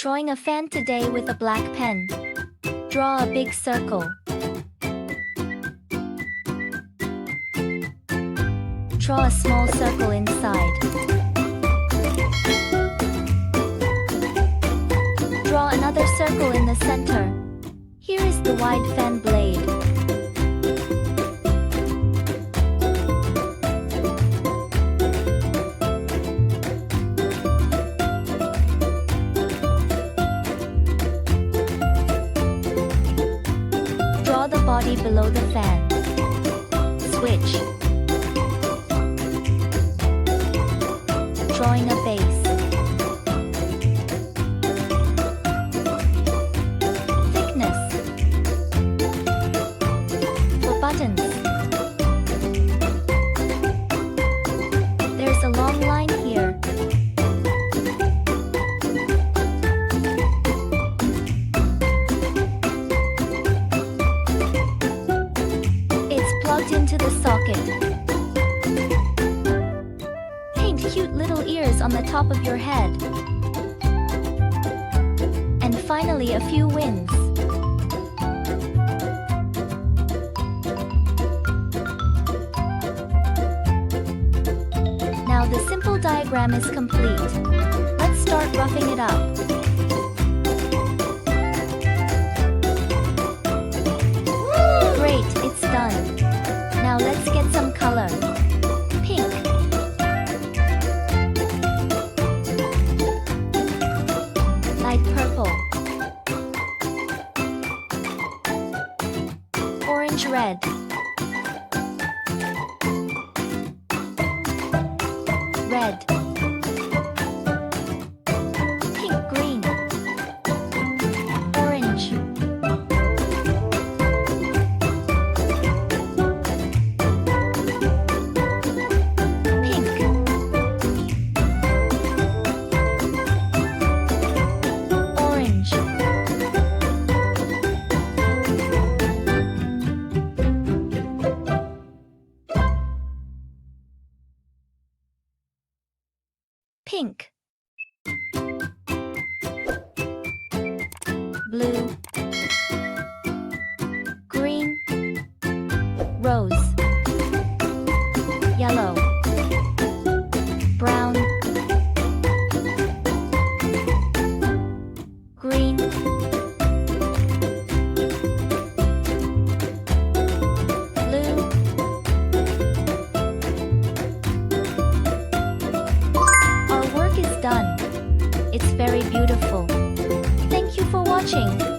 Drawing a fan today with a black pen. Draw a big circle. Draw a small circle inside. Draw another circle in the center. Here is the wide fan blade. Draw the body below the fan. Switch. Drawing a base. Thickness. For buttons. There's a long line here. It's plugged into the socket. Cute little ears on the top of your head. And finally a few wings. Now the simple diagram is complete. Let's start roughing it up. Great, it's done. Now let's get some color. Pink. Light purple. Orange red. Red. Pink green. Orange. Pink. Orange. Pink. Blue. Green. Rose. Yellow. Brown. Green. Blue. Our work is done. It's very beautiful. Thank you for watching.